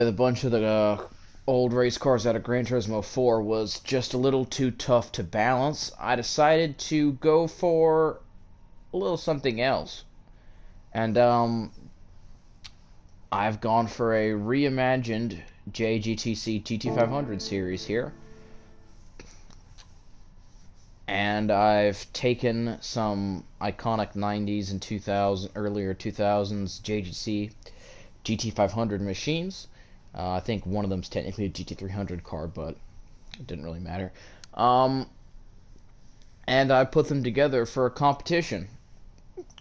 A bunch of the old race cars out of Gran Turismo 4 was just a little too tough to balance. I decided to go for a little something else. And I've gone for a reimagined JGTC GT500 series here. And I've taken some iconic 90s and 2000, earlier 2000s JGC GT500 machines. I think one of them's technically a GT300 car, but it didn't really matter. And I put them together for a competition.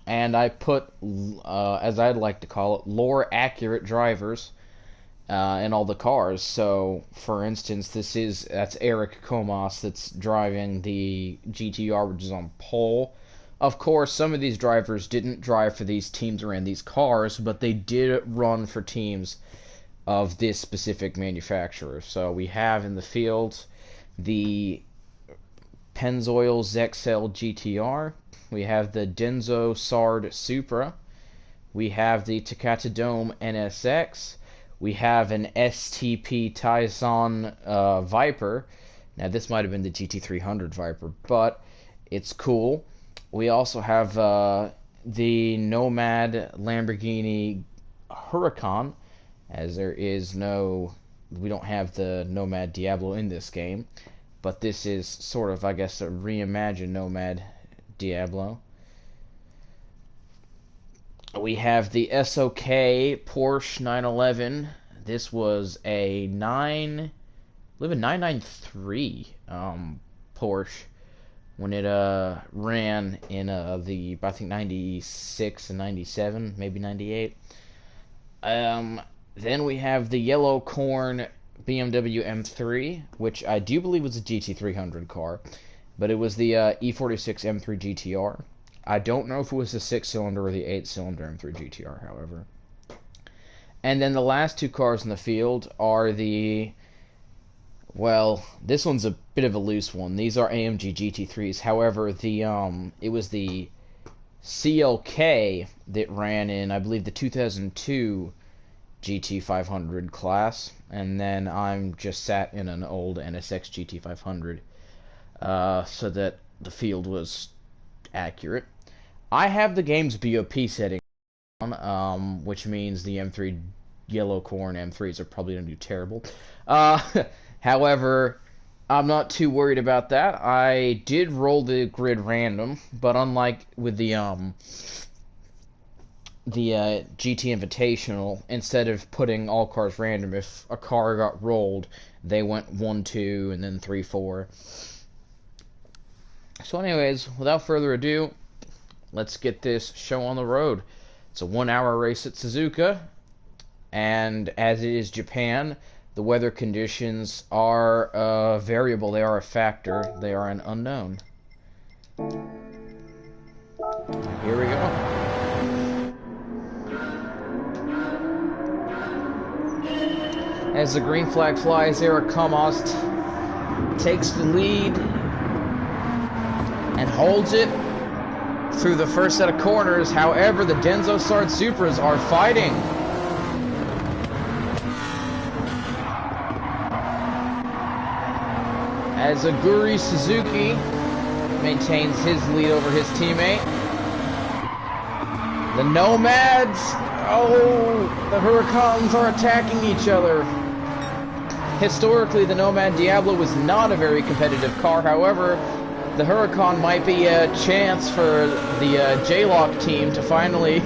And I put, as I'd like to call it, lore-accurate drivers in all the cars. So, for instance, that's Eric Comas that's driving the GTR, which is on pole. Of course, some of these drivers didn't drive for these teams or in these cars, but they did run for teams of this specific manufacturer. So we have in the field the Pennzoil Zexel GTR. We have the Denso Sard Supra. We have the Takata Dome NSX. We have an STP Tyson Viper. Now, this might have been the GT300 Viper, but it's cool. We also have the Nomad Lamborghini Huracan, as we don't have the Nomad Diablo in this game, but this is sort of, I guess, a reimagined Nomad Diablo. We have the SOK Porsche 911. This was a 993 Porsche when it ran in the, I think, 96 and 97, maybe 98. Then we have the Yellow Corn BMW M3, which I do believe was a GT300 car, but it was the E46 M3 GTR. I don't know if it was the 6-cylinder or the 8-cylinder M3 GTR, however. And then the last two cars in the field are well, this one's a bit of a loose one. These are AMG GT3s. However, it was the CLK that ran in, I believe, the 2002 GT500 class, and then I'm just sat in an old NSX GT500 so that the field was accurate. I have the game's BOP setting on, which means the M3 Yellow Corn M3s are probably going to do terrible. However, I'm not too worried about that. I did roll the grid random, but unlike with the GT Invitational, instead of putting all cars random, if a car got rolled, they went 1, 2, and then 3, 4. So anyways, without further ado, let's get this show on the road. It's a 1-hour race at Suzuka, and as it is Japan, the weather conditions are variable. They are a factor. They are an unknown. Here we go. As the green flag flies, Eric Comas takes the lead and holds it through the first set of corners. However, the Denso Sard Supras are fighting. As Aguri Suzuki maintains his lead over his teammate. The Nomads, the Huracans are attacking each other. Historically, the Nomad Diablo was not a very competitive car. However, the Huracan might be a chance for the J-Lock team to finally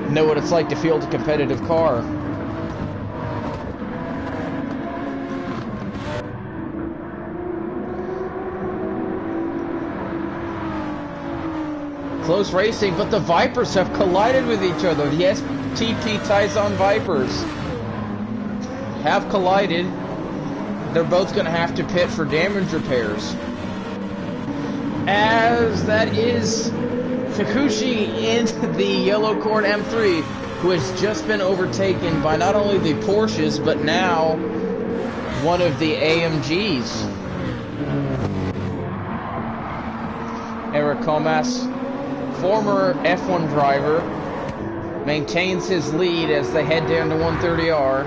know what it's like to field a competitive car. Close racing, but the Vipers have collided with each other. The STP Tyson Vipers have collided. They're both going to have to pit for damage repairs. As that is Kikuchi in the Yellow Corn M3, who has just been overtaken by not only the Porsches, but now one of the AMGs. Eric Comas, former F1 driver, maintains his lead as they head down to 130R.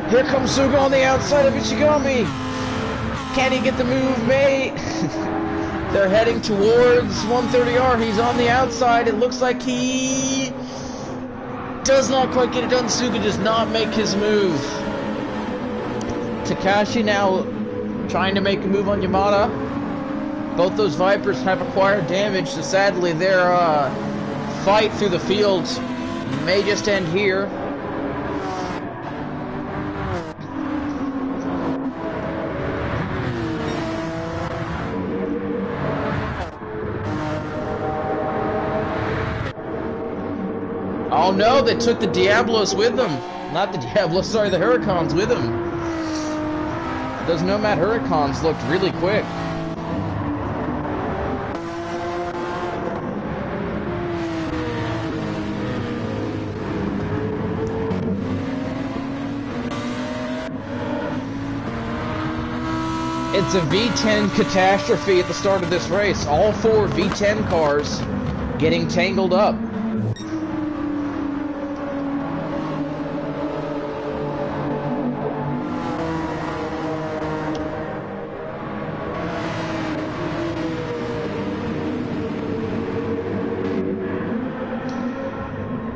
Here comes Suga on the outside of Ichigami. Can he get the move made? They're heading towards 130R. He's on the outside. It looks like he does not quite get it done. Suga does not make his move. Takashi now trying to make a move on Yamada. Both those Vipers have acquired damage, so sadly their fight through the fields may just end here. Oh no, they took the Diablos with them. Not the Diablos, sorry, the Huracans with them. Those Nomad Huracans looked really quick. It's a V10 catastrophe at the start of this race. All four V10 cars getting tangled up.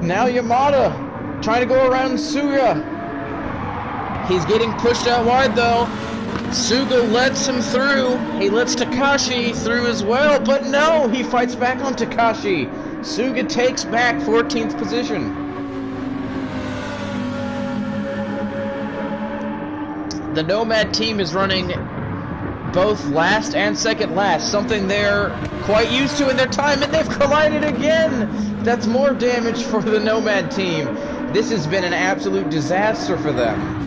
Now Yamada trying to go around Suga. He's getting pushed out wide though. Suga lets him through. He lets Takashi through as well, but no, he fights back on Takashi. Suga takes back 14th position. The Nomad team is running both last and second last, something they're quite used to in their time, and they've collided again. That's more damage for the Nomad team. This has been an absolute disaster for them.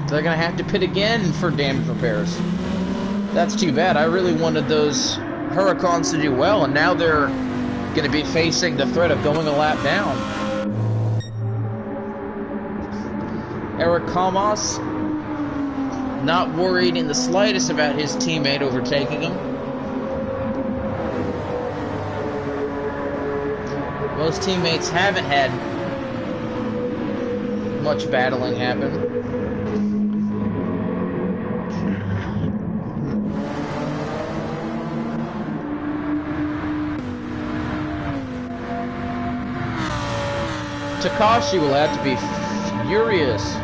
They're gonna have to pit again for damage repairs. That's too bad. I really wanted those Huracans to do well, and now they're gonna be facing the threat of going a lap down. Eric Kalmas not worried in the slightest about his teammate overtaking him. Most teammates haven't had much battling happen. Takashi will have to be furious,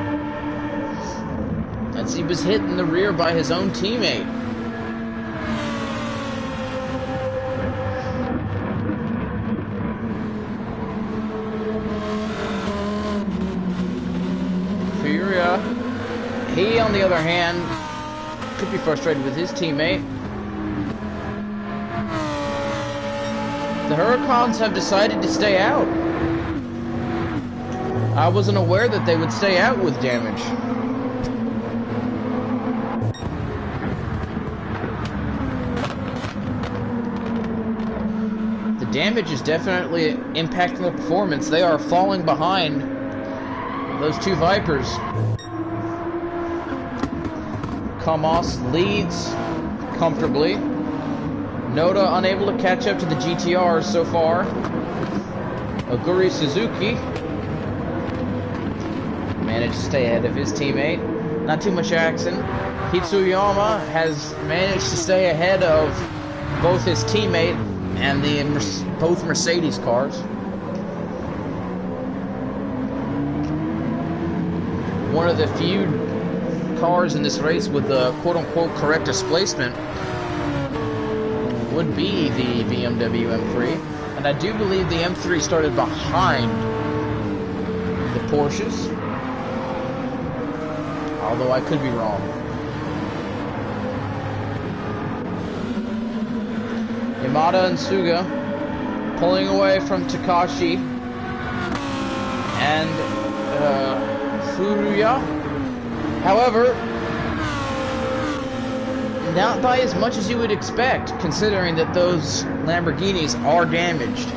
as he was hit in the rear by his own teammate. Furia, he on the other hand, could be frustrated with his teammate. The Huracans have decided to stay out. I wasn't aware that they would stay out with damage. The damage is definitely impacting the performance. They are falling behind those two Vipers. Kalmas leads comfortably. Noda unable to catch up to the GTRs so far. Oguri Suzuki managed to stay ahead of his teammate. Not too much action. Hitsuyama has managed to stay ahead of both his teammate and both Mercedes cars. One of the few cars in this race with the quote-unquote correct displacement would be the BMW M3. And I do believe the M3 started behind the Porsches, although I could be wrong. Yamada and Suga pulling away from Takashi and Furuya. However, not by as much as you would expect, considering that those Lamborghinis are damaged.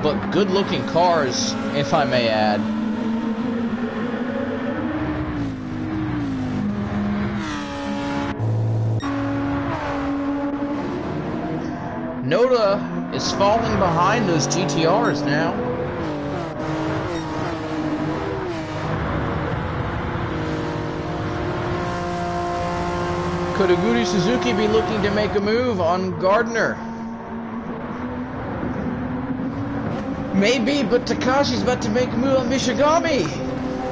But good-looking cars, if I may add. Noda is falling behind those GTRs now. Could Aguri Suzuki be looking to make a move on Gardner? Maybe, but Takashi's about to make a move on Mishigami.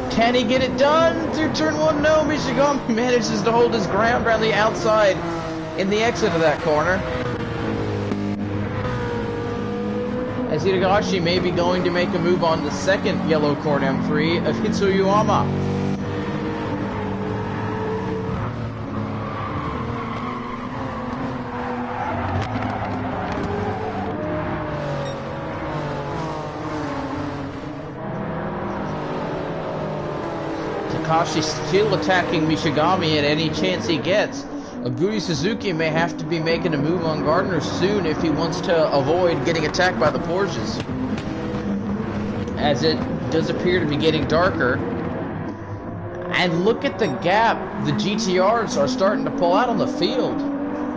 Can he get it done through turn one? No, Mishigami manages to hold his ground around the outside in the exit of that corner. As Hitagashi may be going to make a move on the second yellow corn M3 of Hitsuyama. Takashi's still attacking Mishigami at any chance he gets. Aguri Suzuki may have to be making a move on Gardner soon if he wants to avoid getting attacked by the Porsches, as it does appear to be getting darker. And look at the gap the GTRs are starting to pull out on the field.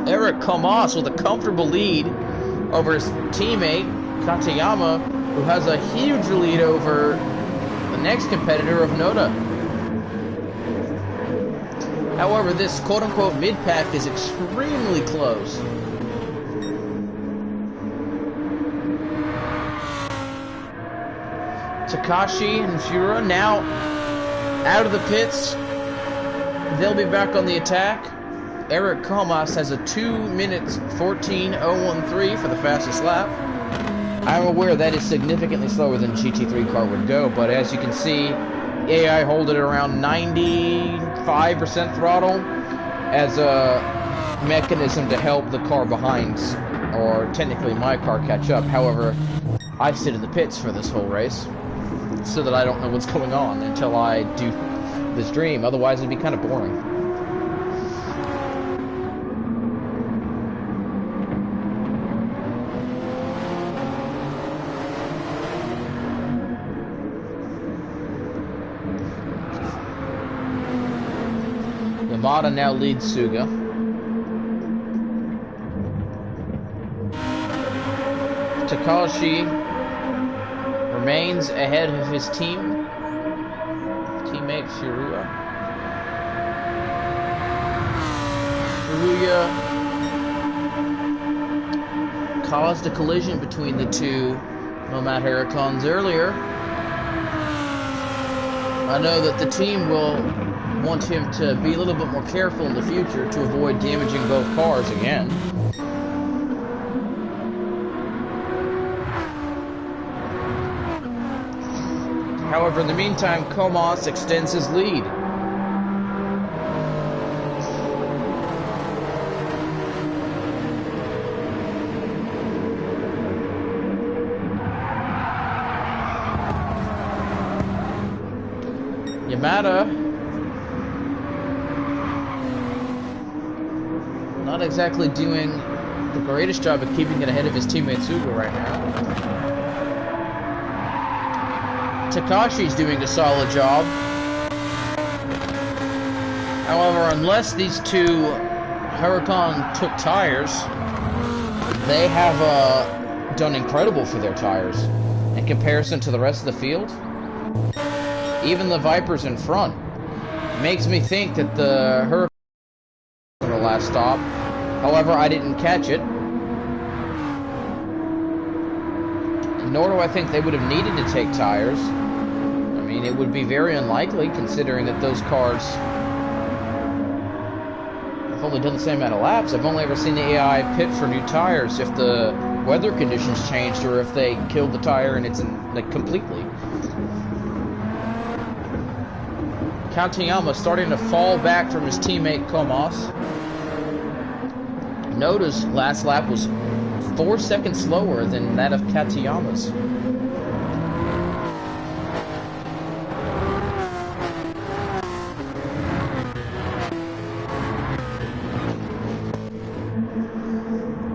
Eric Comas with a comfortable lead over his teammate Katayama, who has a huge lead over the next competitor of Noda. However, this quote-unquote mid-pack is extremely close. Takashi and Fura now out of the pits. They'll be back on the attack. Eric Comas has a 2 minutes 14.013 for the fastest lap. I'm aware that is significantly slower than GT3 car would go, but as you can see, AI hold it around 95% throttle as a mechanism to help the car behind, or technically my car, catch up. However, I sit in the pits for this whole race so that I don't know what's going on until I do this dream. Otherwise, it'd be kind of boring. Yamada now leads Suga. Takashi remains ahead of his teammate Furuya. Furuya caused a collision between the two Nomad Huracans earlier. I know that the team will want him to be a little bit more careful in the future to avoid damaging both cars again. However, in the meantime, Comas extends his lead. Yamada not exactly doing the greatest job of keeping it ahead of his teammate Suga right now. Takashi's doing a solid job. However, unless these two Huracan took tires, they have done incredible for their tires in comparison to the rest of the field. Even the Vipers in front makes me think that the Huracan on the last stop. However, I didn't catch it. Nor do I think they would have needed to take tires. I mean, it would be very unlikely considering that those cars have only done the same amount of laps. I've only ever seen the AI pit for new tires if the weather conditions changed or if they killed the tire and it's like completely. Katayama starting to fall back from his teammate Comas. Noda's last lap was 4 seconds slower than that of Katayama's.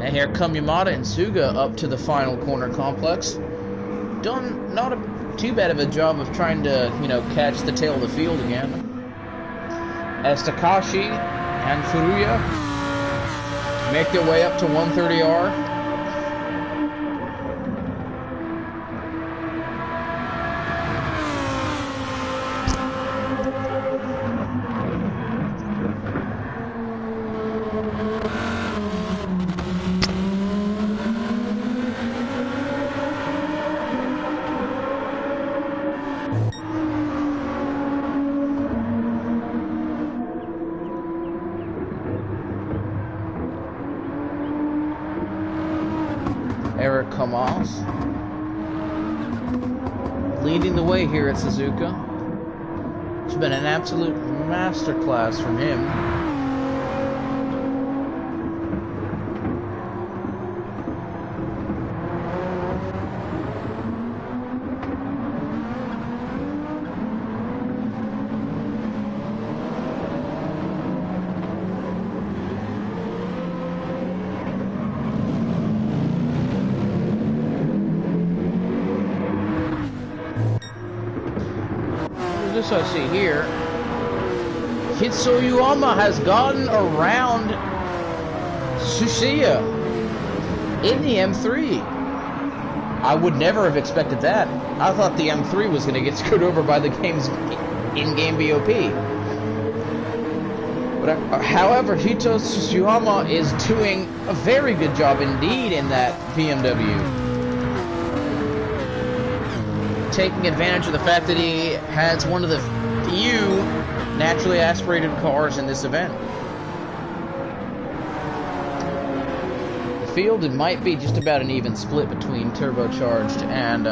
And here come Yamada and Suga up to the final corner complex. Done not too bad of a job of trying to, catch the tail of the field again. As Takashi and Furuya make their way up to 130R. Eric Kamas leading the way here at Suzuka. It's been an absolute masterclass from him. This I see here. Hitsuyoama has gotten around Tsuchiya in the M3. I would never have expected that. I thought the M3 was going to get screwed over by the game's in-game BOP. But, however, Hito Tsuchiya is doing a very good job indeed in that BMW. Taking advantage of the fact that he has one of the few naturally aspirated cars in this event. The field, it might be just about an even split between turbocharged and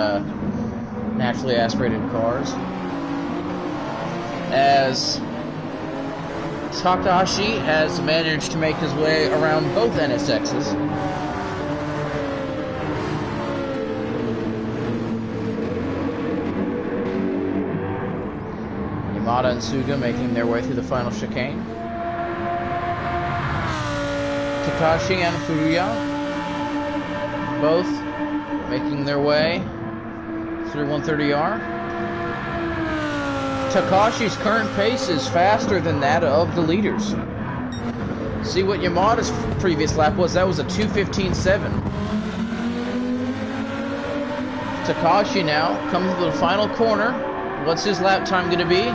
naturally aspirated cars, as Takahashi has managed to make his way around both NSXs. Yamada and Suga making their way through the final chicane. Takashi and Furuya both making their way through 130R. Takashi's current pace is faster than that of the leaders. See what Yamada's previous lap was. That was a 2:15.7. Takashi now comes to the final corner. What's his lap time going to be?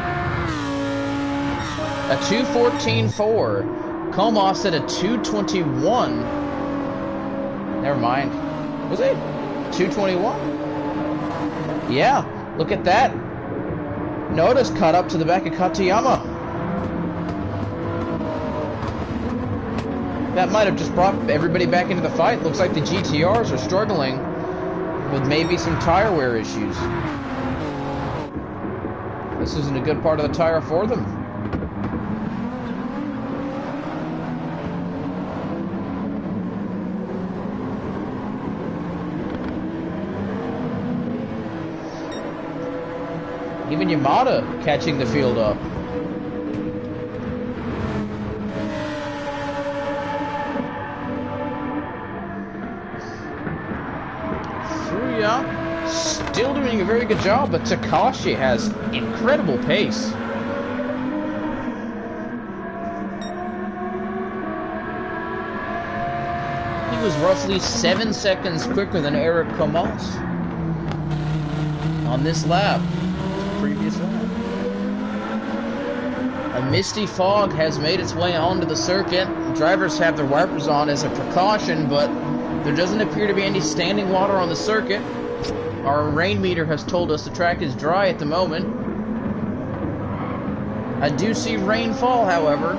A 2:14.4. Comas said a 2:21. Never mind. Was it 2:21? Yeah, look at that. Noda's caught up to the back of Katayama. That might have just brought everybody back into the fight. Looks like the GTRs are struggling with maybe some tire wear issues. This isn't a good part of the tire for them. Even Yamada catching the field up. Furuya still doing a very good job, but Takashi has incredible pace. He was roughly 7 seconds quicker than Eric Comas on this lap. Previous lap. A misty fog has made its way onto the circuit. Drivers have their wipers on as a precaution, but there doesn't appear to be any standing water on the circuit. Our rain meter has told us the track is dry at the moment. I do see rainfall, however.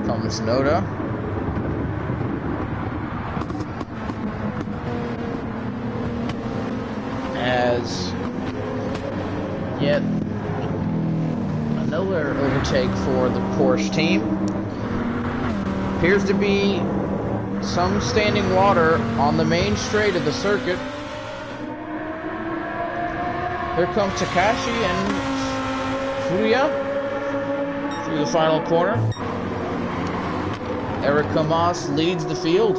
Comes Noda. As yet another overtake for the Porsche team. Appears to be some standing water on the main straight of the circuit. Here comes Takashi and Furuya through the final corner. Eric Comas leads the field.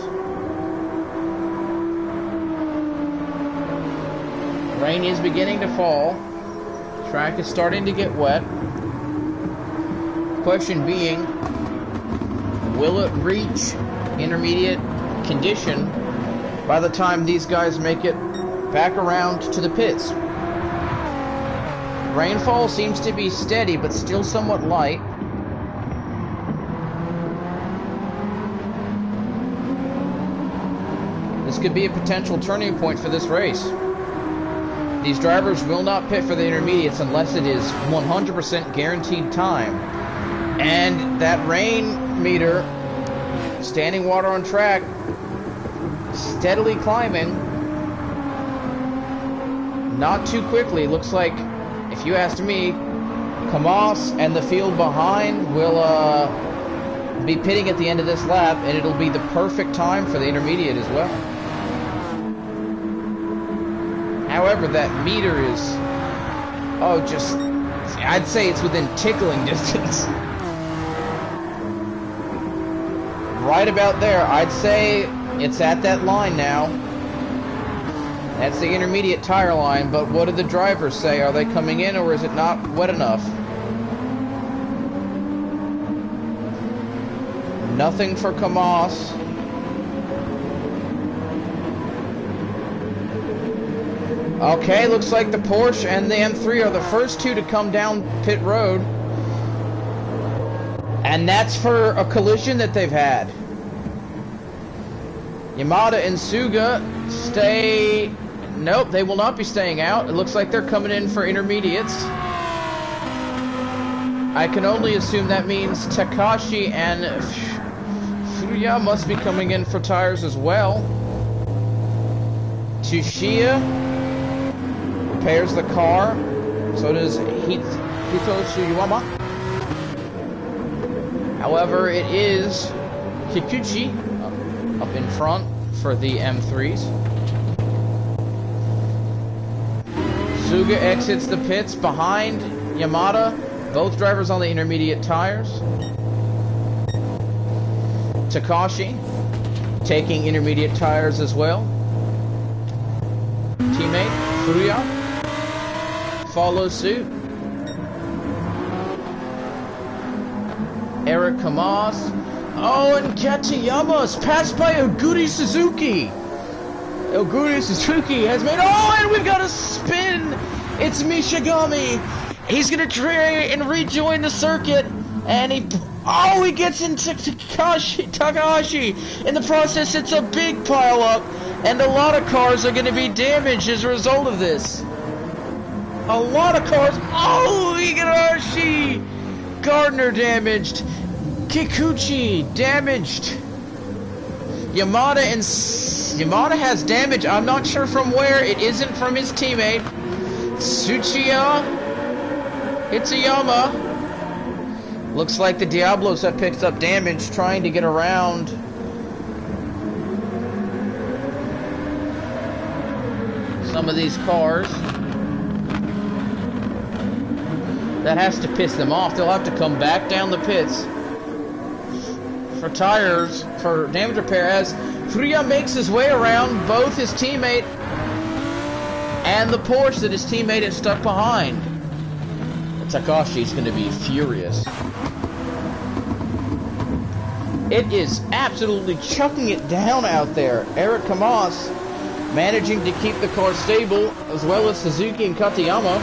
Rain is beginning to fall. Track is starting to get wet. Question being, will it reach intermediate condition by the time these guys make it back around to the pits? Rainfall seems to be steady, but still somewhat light. This could be a potential turning point for this race. These drivers will not pit for the intermediates unless it is 100% guaranteed time. And that rain meter, standing water on track, steadily climbing. Not too quickly. Looks like, if you asked me, Kamas and the field behind will be pitting at the end of this lap, and it'll be the perfect time for the intermediate as well. However, that meter is, I'd say it's within tickling distance. Right about there. I'd say it's at that line now. That's the intermediate tire line, but what do the drivers say? Are they coming in, or is it not wet enough? Nothing for Kamas. Okay, looks like the Porsche and the M3 are the first two to come down pit road. And that's for a collision that they've had. Yamada and Suga stay... Nope, they will not be staying out. It looks like they're coming in for intermediates. I can only assume that means Takashi and Furuya must be coming in for tires as well. Tsuchiya repairs the car. So does Hito Tsuyama. However, it is Kikuchi up in front for the M3s. Suga exits the pits behind Yamada. Both drivers on the intermediate tires. Takashi taking intermediate tires as well. Teammate Furuya follows suit. Eric Kamas. Oh, and Katayama is passed by Oguri Suzuki. Oguri Suzuki has made... Oh, and we've got a spin. It's Mishigami. He's going to try and rejoin the circuit. And he gets into Takahashi. In the process, it's a big pile up. And a lot of cars are going to be damaged as a result of this. A lot of cars... Oh, Igarashi! Gardner damaged. Kikuchi damaged. Yamada has damage. I'm not sure from where. It isn't from his teammate. Tsuchiya. Hitsuyama. Looks like the Diablos have picked up damage trying to get around. Some of these cars. That has to piss them off. They'll have to come back down the pits for tires, for damage repair, as Furuya makes his way around both his teammate and the Porsche that his teammate is stuck behind. Takashi's going to be furious. It is absolutely chucking it down out there. Eric Kamas managing to keep the car stable, as well as Suzuki and Katayama.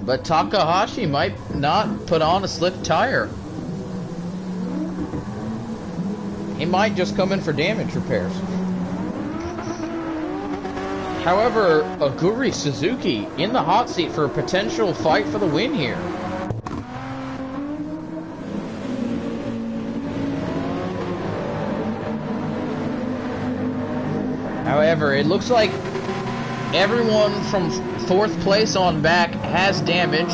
But Takahashi might not put on a slick tire. He might just come in for damage repairs. However, Oguri Suzuki in the hot seat for a potential fight for the win here. However, it looks like everyone from 4th place on back has damage.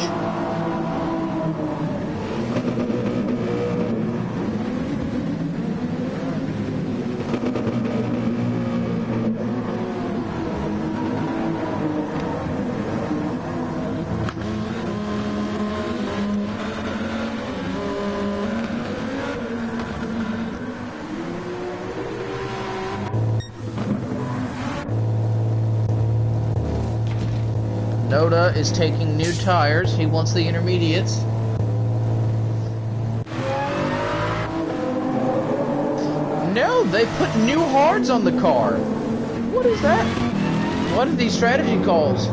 Noda is taking new tires. He wants the intermediates. No, they put new hards on the car. What is that? What are these strategy calls?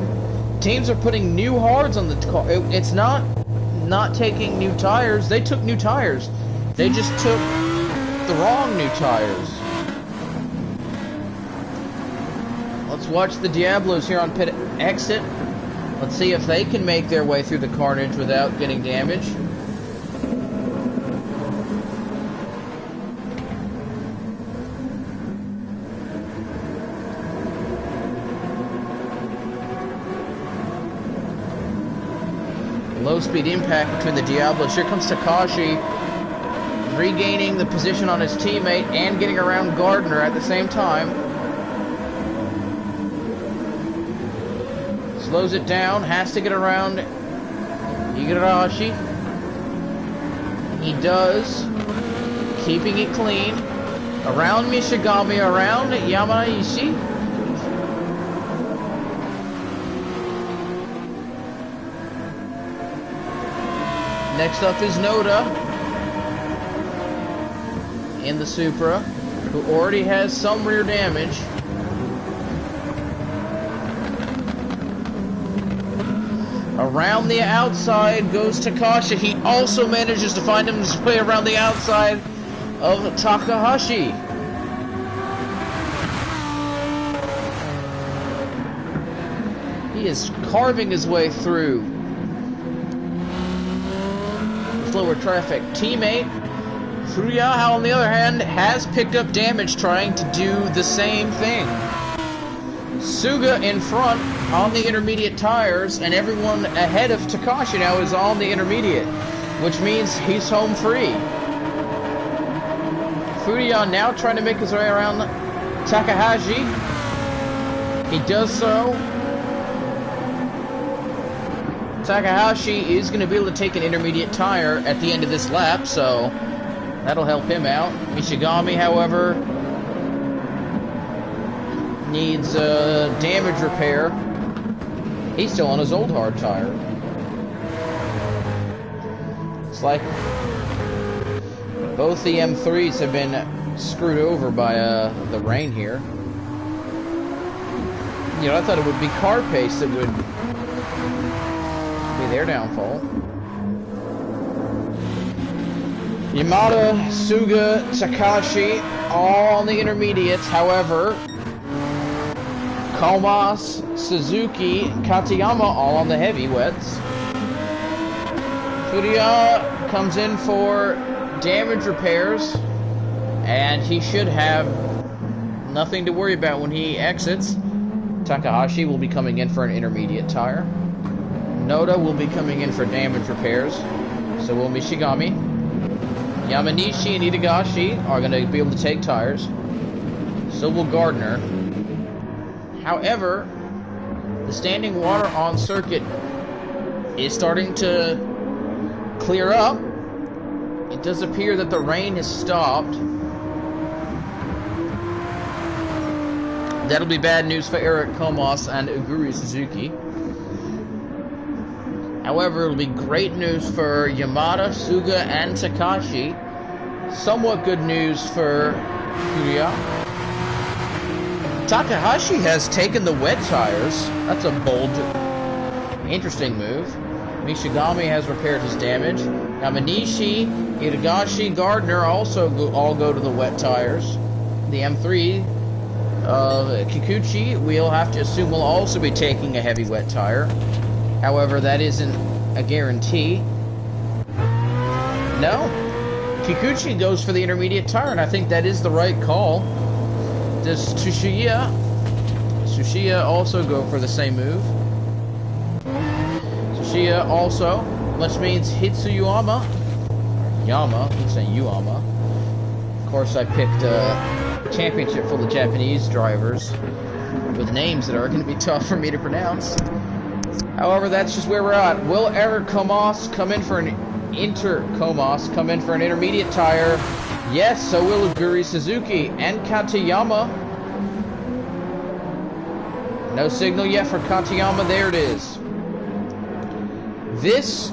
Teams are putting new hards on the car. It's not taking new tires. They took new tires. They just took the wrong new tires. Let's watch the Diablos here on pit exit. Let's see if they can make their way through the carnage without getting damaged. Low-speed impact between the Diablos. Here comes Takashi, regaining the position on his teammate and getting around Gardner at the same time. Slows it down, has to get around Igarashi. He does, keeping it clean. Around Mishigami, around Yamaishi. Next up is Noda in the Supra, who already has some rear damage. Around the outside goes Takashi. He also manages to find his way around the outside of Takahashi. He is carving his way through slower traffic. Teammate Furuya, on the other hand, has picked up damage trying to do the same thing. Suga in front on the intermediate tires, and everyone ahead of Takashi now is on the intermediate, which means he's home free. Furuya now trying to make his way around Takahashi. He does so. Takahashi is going to be able to take an intermediate tire at the end of this lap, so that'll help him out. Mishigami, however, needs damage repair. He's still on his old hard tire. It's like both the M3s have been screwed over by the rain here. You know, I thought it would be car pace that would be their downfall. Yamada, Suga, Takashi, all on the intermediates. However, Komas, Suzuki, Katayama, all on the heavyweights. Furuya comes in for damage repairs, and he should have nothing to worry about when he exits. Takahashi will be coming in for an intermediate tire. Noda will be coming in for damage repairs. So will Mishigami. Yamanishi and Itagashi are going to be able to take tires. So will Gardner. However, the standing water on circuit is starting to clear up. It does appear that the rain has stopped. That'll be bad news for Eric Komas and Uguri Suzuki. However, it'll be great news for Yamada, Suga, and Takashi. Somewhat good news for Furuya. Takahashi has taken the wet tires. That's a bold, interesting move. Mishigami has repaired his damage. Yamanishi, Itagashi, Gardner also all go to the wet tires. The M3, Kikuchi, we'll have to assume will also be taking a heavy wet tire. However, that isn't a guarantee. No. Kikuchi goes for the intermediate tire, and I think that is the right call. Does Tsuchiya also go for the same move? Tsuchiya also, which means Hitsuyama. Yama, I'm saying Yuama. Of course, I picked a championship full of Japanese drivers with names that are going to be tough for me to pronounce. However, that's just where we're at. Will Eric Komas come in for an intermediate tire? Yes, so will Uguri Suzuki and Katayama. No signal yet for Katayama. There it is. This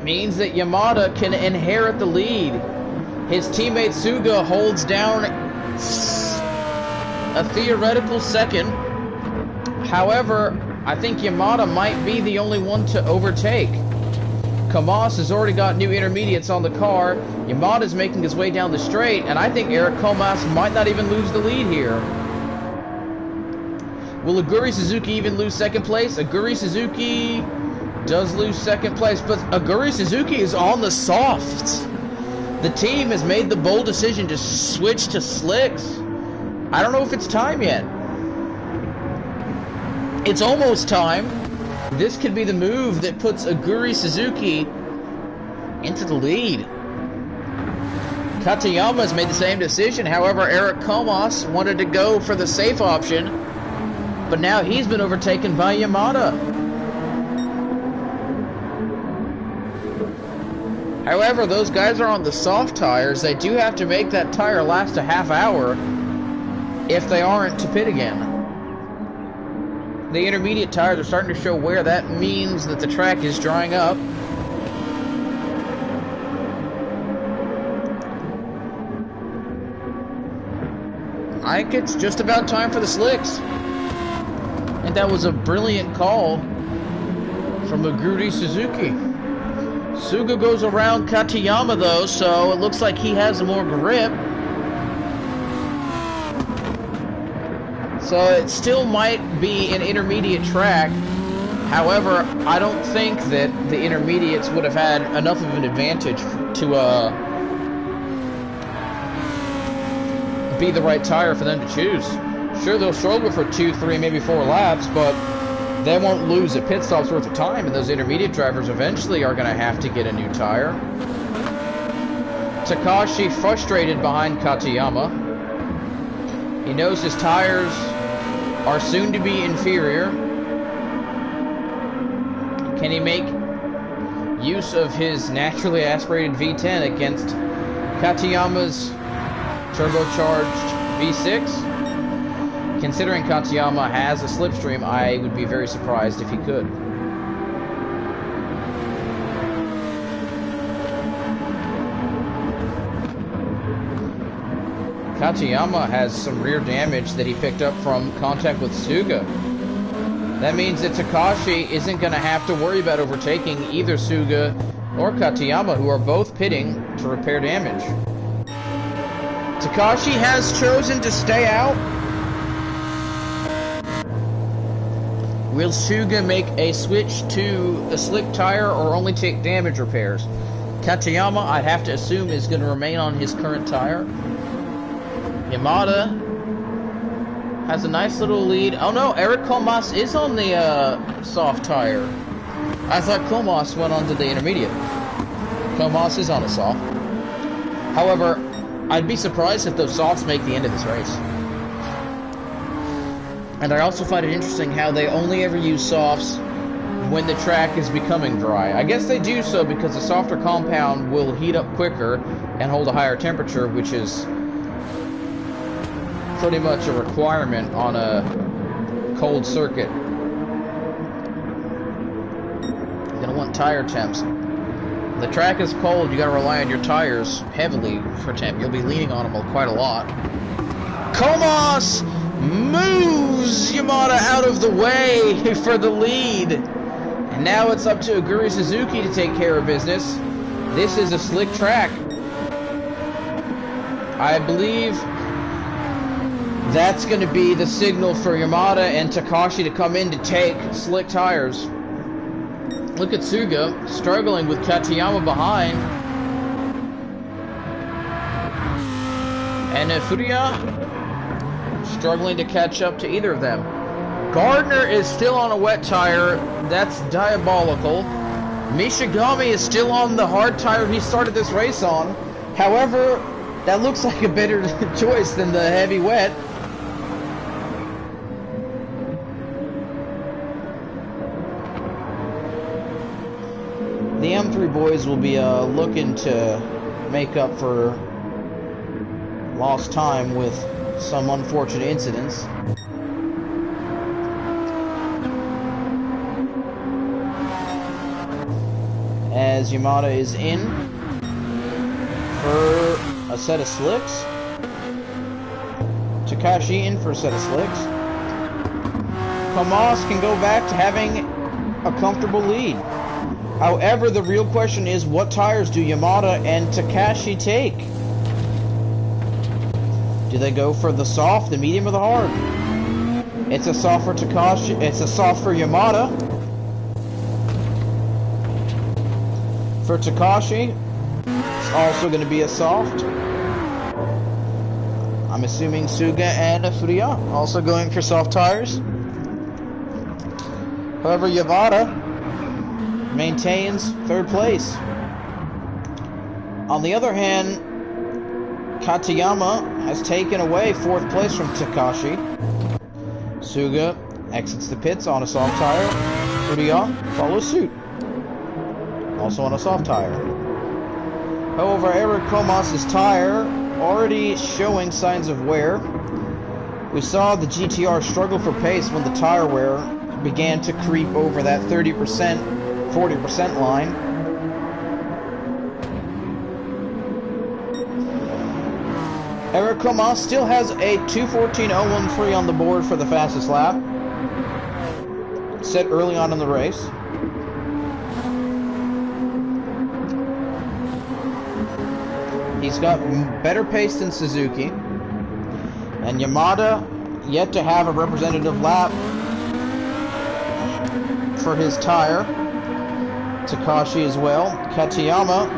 means that Yamada can inherit the lead. His teammate Suga holds down a theoretical second. However, I think Yamada might be the only one to overtake. Comas has already got new intermediates on the car. Yamada's making his way down the straight, and I think Eric Comas might not even lose the lead here. Will Aguri Suzuki even lose second place? Aguri Suzuki does lose second place, but Aguri Suzuki is on the softs. The team has made the bold decision to switch to slicks. I don't know if it's time yet. It's almost time. This could be the move that puts Aguri Suzuki into the lead. Katayama has made the same decision. However, Eric Comas wanted to go for the safe option, but now he's been overtaken by Yamada. However, those guys are on the soft tires. They do have to make that tire last a half hour if they aren't to pit again. The intermediate tires are starting to show wear. That means that the track is drying up. I think it's just about time for the slicks. And that was a brilliant call from Aguri Suzuki. Suga goes around Katayama though, so it looks like he has more grip. So it still might be an intermediate track. However, I don't think that the intermediates would have had enough of an advantage to be the right tire for them to choose. Sure, they'll struggle for 2, 3, maybe 4 laps, but they won't lose a pit stop's worth of time, and those intermediate drivers eventually are going to have to get a new tire. Takashi frustrated behind Katayama. He knows his tires are soon to be inferior. Can he make use of his naturally aspirated V10 against Katayama's turbocharged V6? Considering Katayama has a slipstream, I would be very surprised if he could. Katayama has some rear damage that he picked up from contact with Suga. That means that Takashi isn't going to have to worry about overtaking either Suga or Katayama, who are both pitting to repair damage. Takashi has chosen to stay out. Will Suga make a switch to a slick tire or only take damage repairs? Katayama, I'd have to assume, is going to remain on his current tire. Yamada has a nice little lead. Oh no, Eric Comas is on the soft tire. I thought Comas went onto the intermediate. Comas is on a soft. However, I'd be surprised if those softs make the end of this race. And I also find it interesting how they only ever use softs when the track is becoming dry. I guess they do so because the softer compound will heat up quicker and hold a higher temperature, which is pretty much a requirement on a cold circuit. You're going to want tire temps. The track is cold, you got to rely on your tires heavily for temp. You'll be leaning on them quite a lot. Comas moves Yamada out of the way for the lead. And now it's up to Aguri Suzuki to take care of business. This is a slick track. I believe that's going to be the signal for Yamada and Takashi to come in to take slick tires. Look at Suga struggling with Katayama behind. And Furuya struggling to catch up to either of them. Gardner is still on a wet tire. That's diabolical. Mishigami is still on the hard tire he started this race on. However, that looks like a better choice than the heavy wet. The M3 boys will be looking to make up for lost time with some unfortunate incidents. as Yamada is in for a set of slicks. Takashi in for a set of slicks. Comas can go back to having a comfortable lead. However, the real question is, what tires do Yamada and Takashi take? Do they go for the soft, the medium, or the hard? It's a soft for Takashi. It's a soft for Yamada. For Takashi, it's also going to be a soft. I'm assuming Suga and Furuya also going for soft tires. However, Yamada maintains third place. On the other hand, Katayama has taken away fourth place from Takashi. Suga exits the pits on a soft tire. Furuya follows suit, also on a soft tire. However, Eric Comas' tire already showing signs of wear. We saw the GTR struggle for pace when the tire wear began to creep over that 30%, 40% line. Eric Comas still has a 2:14.013 on the board for the fastest lap, set early on in the race. He's got better pace than Suzuki, and Yamada yet to have a representative lap for his tire. Takashi as well. Katayama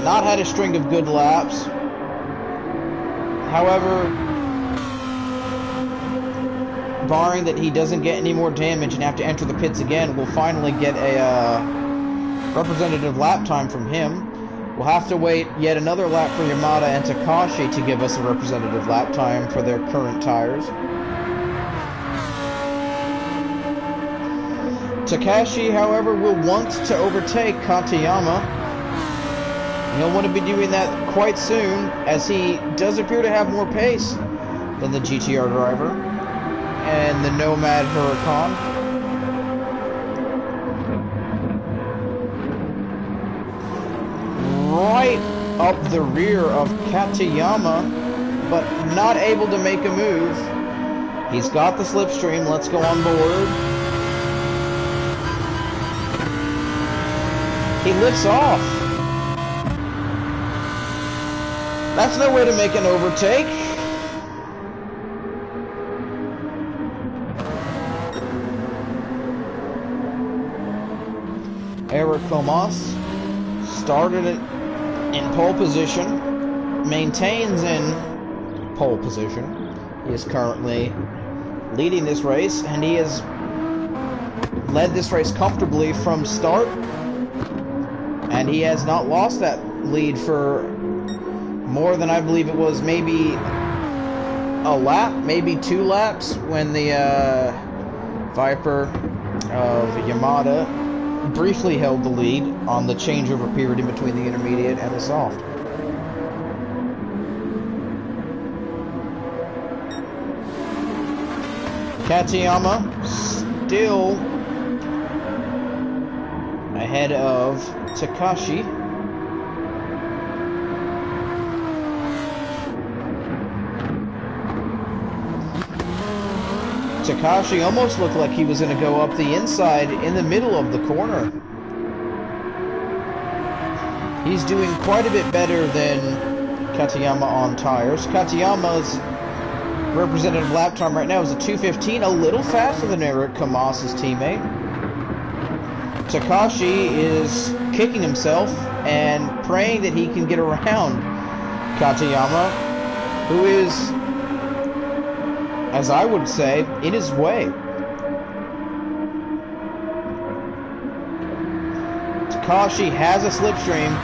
not had a string of good laps. However, barring that he doesn't get any more damage and have to enter the pits again, we'll finally get a representative lap time from him. We'll have to wait yet another lap for Yamada and Takashi to give us a representative lap time for their current tires. Takashi, however, will want to overtake Katayama. He'll want to be doing that quite soon, as he does appear to have more pace than the GTR driver and the Nomad Huracan. Right up the rear of Katayama, but not able to make a move. He's got the slipstream. Let's go on board. He lifts off. That's no way to make an overtake. Eric Comas started it in pole position, maintains in pole position. He is currently leading this race, and he has led this race comfortably from start, and he has not lost that lead for more than, I believe it was, maybe a lap, maybe 2 laps, when the Viper of Yamada briefly held the lead on the changeover period in between the intermediate and the soft. Katayama still ahead of Takashi. Takashi almost looked like he was going to go up the inside in the middle of the corner. He's doing quite a bit better than Katayama on tires. Katayama's representative lap time right now is a 2:15, a little faster than Eric Comas' teammate. Takashi is kicking himself and praying that he can get around Katayama, who is, as I would say, in his way. Takashi has a slipstream.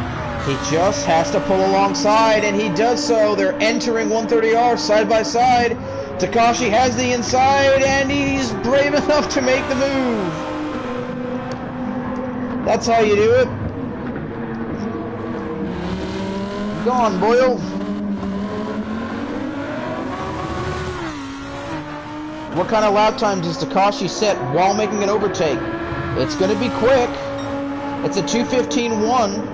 He just has to pull alongside, and he does so. They're entering 130R side by side. Takashi has the inside, and he's brave enough to make the move. That's how you do it. Go on, Boyle. What kind of lap time does Takashi set while making an overtake? It's going to be quick. It's a 2:15.1.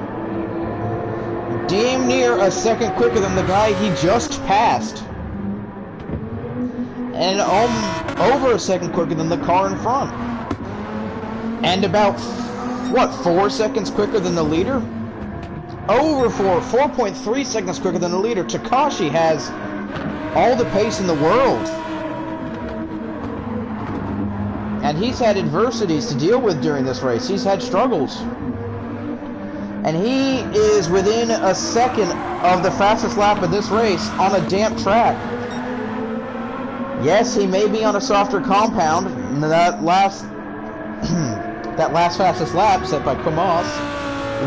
Damn near a second quicker than the guy he just passed. And over a second quicker than the car in front. And about, what, 4 seconds quicker than the leader? Over 4.3 seconds quicker than the leader. Takashi has all the pace in the world. And he's had adversities to deal with during this race. He's had struggles. And he is within a second of the fastest lap of this race on a damp track. Yes, he may be on a softer compound. That last fastest lap set by Comas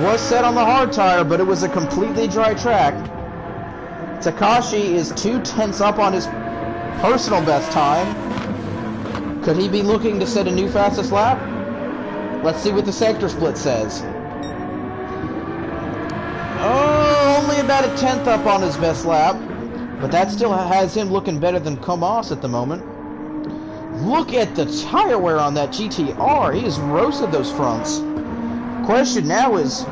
was set on the hard tire, but it was a completely dry track. Takashi is 2/10 up on his personal best time. Could he be looking to set a new fastest lap? Let's see what the sector split says. Oh, only about a 10th up on his best lap. But that still has him looking better than Comas at the moment. Look at the tire wear on that GTR. He has roasted those fronts. Question now is,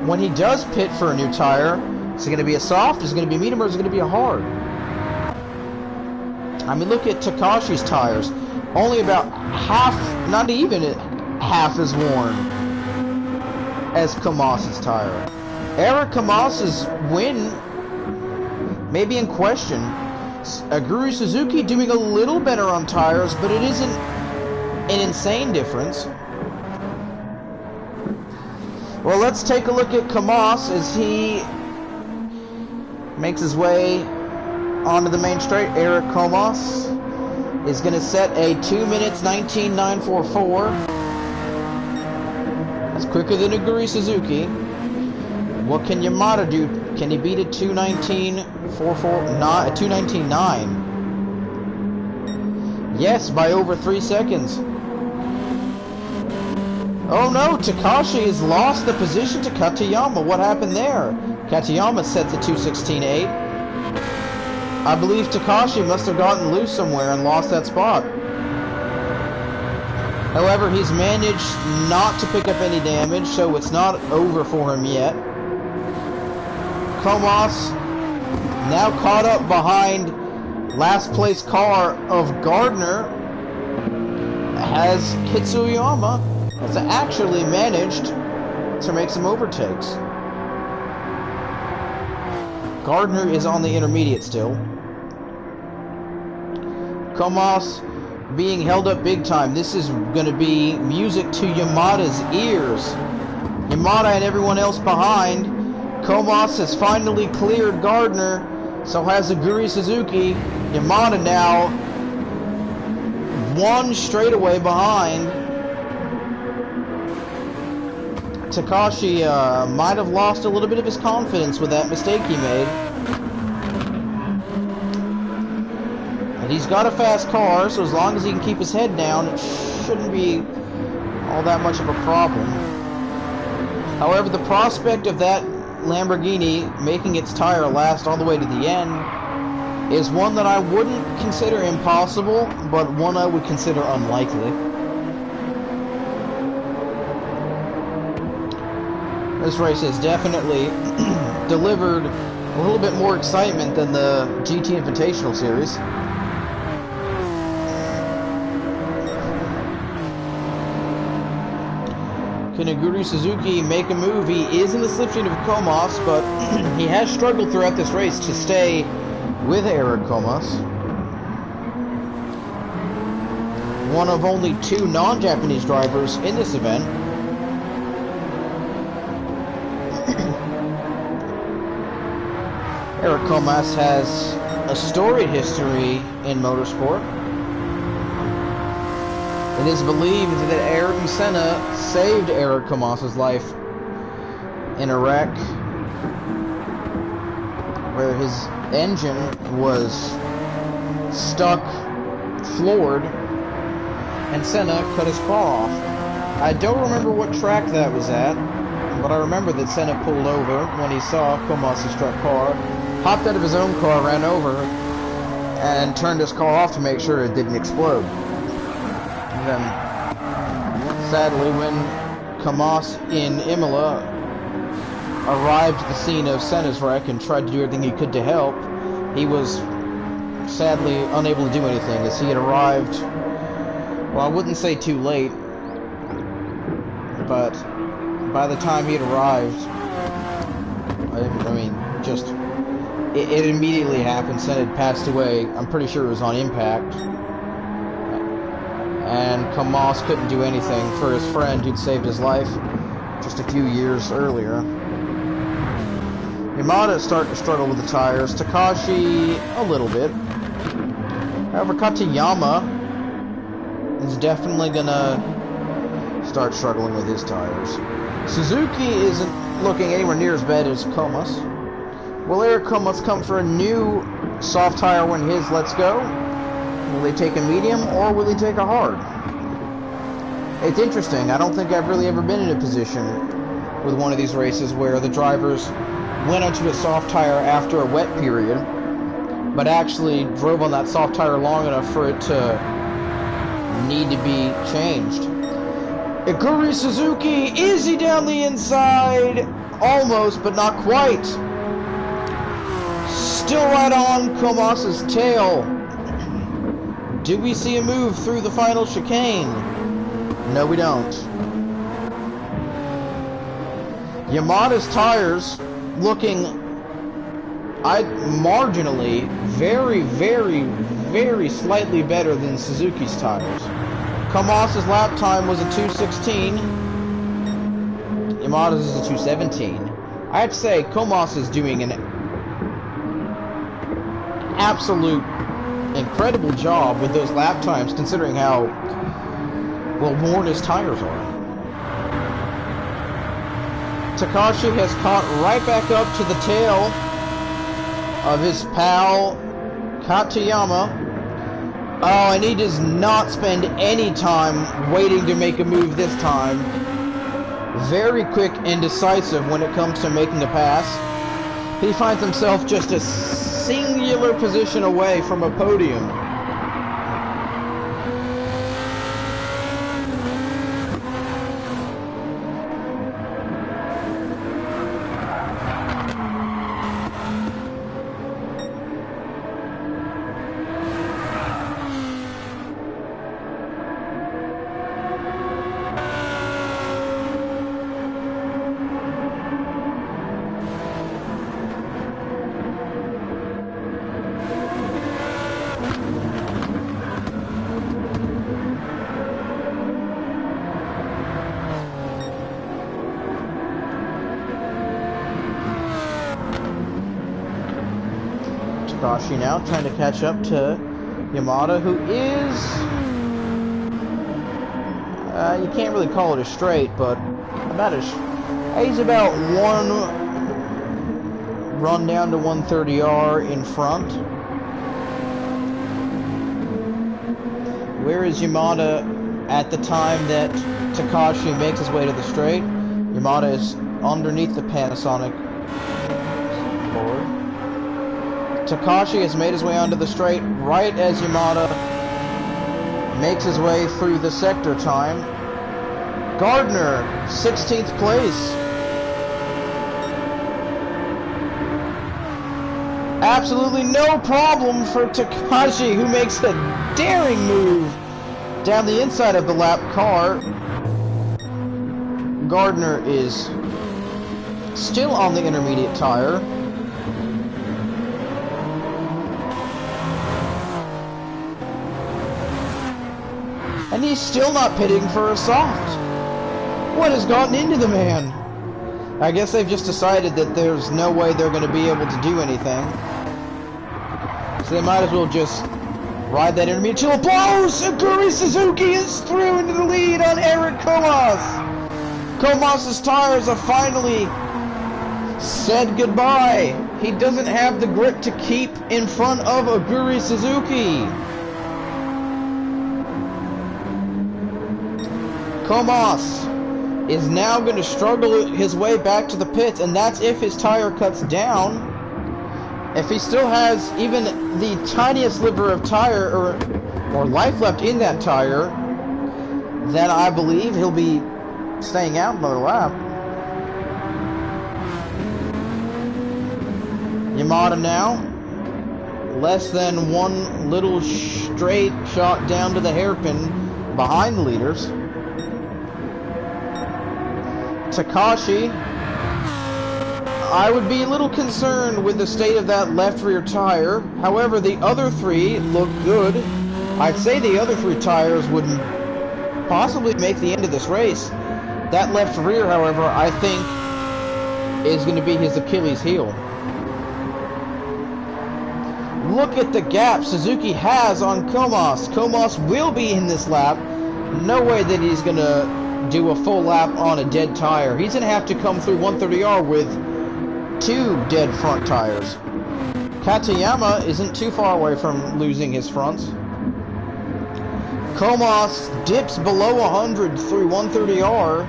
when he does pit for a new tire, is it going to be a soft, is it going to be medium, or is it going to be a hard? I mean, look at Takashi's tires. Only about half, not even half as worn as Comas' tire. Eric Comas' win may be in question. Guru Suzuki doing a little better on tires, but it isn't an insane difference. Well, let's take a look at Comas as he makes his way onto the main straight. Eric Comas is going to set a 2 minutes 19.944. That's quicker than Guru Suzuki. What can Yamada do? Can he beat a 2:19.44? Not a 2:19.9. Yes, by over 3 seconds. Oh no, Takashi has lost the position to Katayama. What happened there? Katayama sets a 2:16.8. I believe Takashi must have gotten loose somewhere and lost that spot. However, he's managed not to pick up any damage, so it's not over for him yet. Comas now caught up behind last place car of Gardner has Kitsuyama has actually managed to make some overtakes. Gardner is on the intermediate still. Comas being held up big time. This is going to be music to Yamada's ears. Yamada and everyone else behind. Comas has finally cleared Gardner, so has Guru Suzuki. Yamada now one straightaway behind. Takashi might have lost a little bit of his confidence with that mistake he made. And he's got a fast car, so as long as he can keep his head down, it shouldn't be all that much of a problem. However, the prospect of that Lamborghini making its tire last all the way to the end is one that I wouldn't consider impossible, but one I would consider unlikely. This race has definitely delivered a little bit more excitement than the GT Invitational Series. Can Guru Suzuki make a move? He is in the slipstream of Comas, but he has struggled throughout this race to stay with Eric Comas. One of only 2 non-Japanese drivers in this event. Eric Comas has a storied history in motorsport. It is believed that Ayrton Senna saved Eric Comas' life in a wreck where his engine was stuck floored and Senna cut his car off. I don't remember what track that was at, but I remember that Senna pulled over when he saw Comas' struck car, hopped out of his own car, ran over, and turned his car off to make sure it didn't explode. And then, sadly, when Kamas in Imola arrived at the scene of Senna's wreck and tried to do everything he could to help. He was sadly unable to do anything as he had arrived, well, I wouldn't say too late, but by the time he had arrived, I mean, just, it immediately happened. Senna had passed away. I'm pretty sure it was on impact. And Kamas couldn't do anything for his friend who'd saved his life just a few years earlier. Yamada started to struggle with the tires. Takashi, a little bit. However, Katayama is definitely gonna start struggling with his tires. Suzuki isn't looking anywhere near as bad as Kamas. Will Eric Kamas come for a new soft tire when his lets go? Will they take a medium, or will he take a hard? It's interesting. I don't think I've really ever been in a position with one of these races where the drivers went onto a soft tire after a wet period, but actually drove on that soft tire long enough for it to need to be changed. Iguri Suzuki, is he down the inside? Almost, but not quite. Still right on Kamas's tail. Do we see a move through the final chicane? No, we don't. Yamada's tires looking marginally very slightly better than Suzuki's tires. Kamas's lap time was a 2:16. Yamada's is a 2:17. I have to say, Kamas is doing an absolute incredible job with those lap times, considering how well worn his tires are. Takashi has caught right back up to the tail of his pal Katayama. Oh, and he does not spend any time waiting to make a move this time. Very quick and decisive when it comes to making a pass. He finds himself just a singular position away from a podium. Takashi now trying to catch up to Yamada, who is, you can't really call it a straight, but he's about one run down to 130R in front. Where is Yamada at the time that Takashi makes his way to the straight? Yamada is underneath the Panasonic board. Takashi has made his way onto the straight right as Yamada makes his way through the sector time. Gardner, 16th place. Absolutely no problem for Takashi, who makes a daring move down the inside of the lap car. Gardner is still on the intermediate tire. And he's still not pitting for a soft. What has gotten into the man? I guess they've just decided that there's no way they're going to be able to do anything. So they might as well just ride that intermediate till it blows! Iguri Suzuki is through into the lead on Eric Kamas. Kamas's tires have finally said goodbye. He doesn't have the grip to keep in front of Iguri Suzuki. Kamas is now going to struggle his way back to the pits, and that's if his tire cuts down. If he still has even the tiniest sliver of tire or life left in that tire, then I believe he'll be staying out another lap. Yamada now, less than one little straight shot down to the hairpin behind the leaders. Takashi, I would be a little concerned with the state of that left rear tire. However, the other three look good. I'd say the other three tires would possibly make the end of this race. That left rear, however, I think is going to be his Achilles heel. Look at the gap Suzuki has on Comas. Comas will be in this lap. No way that he's going to do a full lap on a dead tire. He's going to have to come through 130R with 2 dead front tires. Katayama isn't too far away from losing his fronts. Comas dips below 100 through 130R.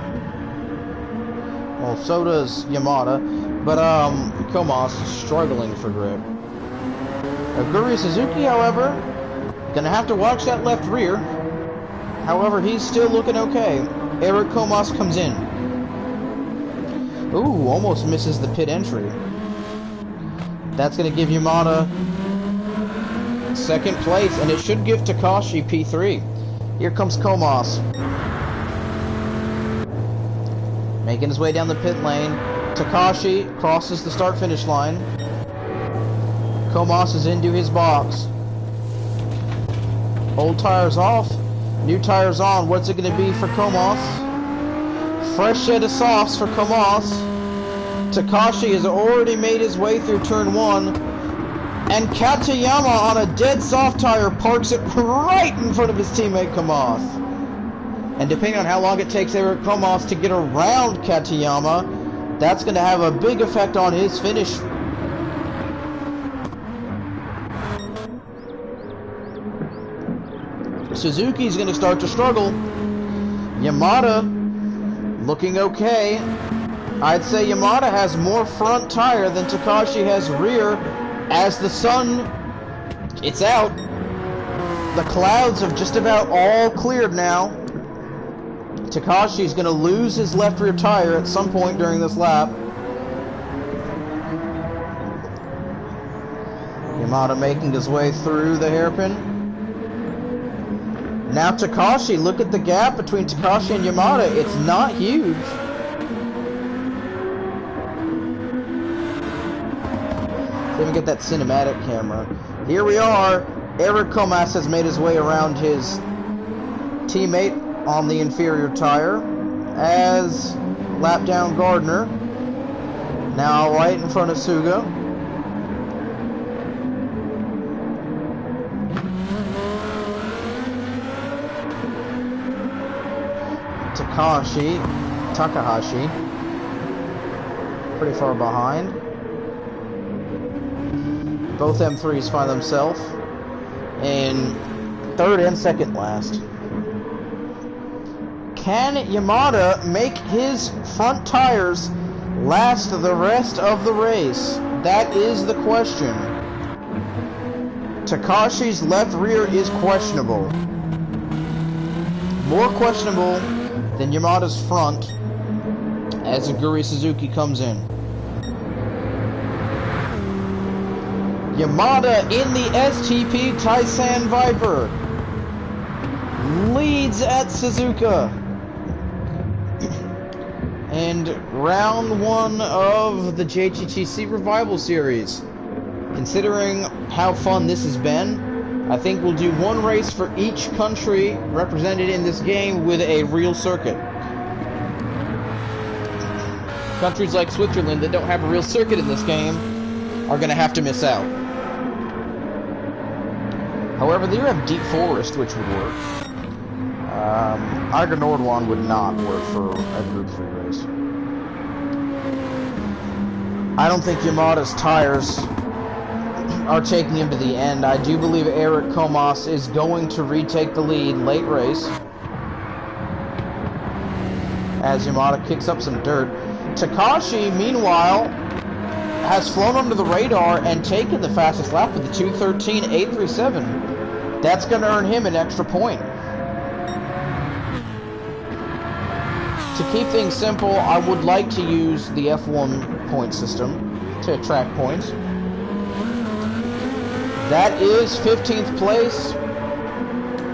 Well, so does Yamada. But Comas is struggling for grip. Aguri Suzuki, however, gonna have to watch that left rear. However, he's still looking okay. Eric Comas comes in. Ooh, almost misses the pit entry. That's gonna give Yamada second place, and it should give Takashi P3. Here comes Comas. Making his way down the pit lane. Takashi crosses the start-finish line. Comas is into his box. Old tires off. New tires on. What's it going to be for Comas? Fresh set of softs for Comas. Takashi has already made his way through turn 1. And Katayama on a dead soft tire parks it right in front of his teammate Comas. And depending on how long it takes Eric Comas to get around Katayama, that's going to have a big effect on his finish. Suzuki's going to start to struggle. Yamada looking okay. I'd say Yamada has more front tire than Takashi has rear. As the sun, it's out. The clouds have just about all cleared now. Takashi's going to lose his left rear tire at some point during this lap. Yamada making his way through the hairpin. Now Takashi, look at the gap between Takashi and Yamada. It's not huge. Let's even get that cinematic camera. Here we are. Eric Comas has made his way around his teammate on the inferior tire as lap down Gardner. Now right in front of Suga. Takahashi, pretty far behind. Both M3s find themselves in third and second last. Can Yamada make his front tires last the rest of the race? That is the question. Takashi's left rear is questionable. More questionable than Yamada's front as Aguri Suzuki comes in. Yamada in the STP Taisan Viper leads at Suzuka. And round 1 of the JGTC Revival Series. Considering how fun this has been, I think we'll do one race for each country represented in this game with a real circuit. Countries like Switzerland that don't have a real circuit in this game are going to have to miss out. However, they do have Deep Forest, which would work. Eiger Nordwand would not work for a Group 3 race. I don't think Yamada's tires are taking him to the end. I do believe Eric Comas is going to retake the lead late race as Yamada kicks up some dirt. Takashi, meanwhile, has flown under the radar and taken the fastest lap with the 2:13.837. That's going to earn him an extra point. To keep things simple, I would like to use the F1 point system to attract points. That is 15th place.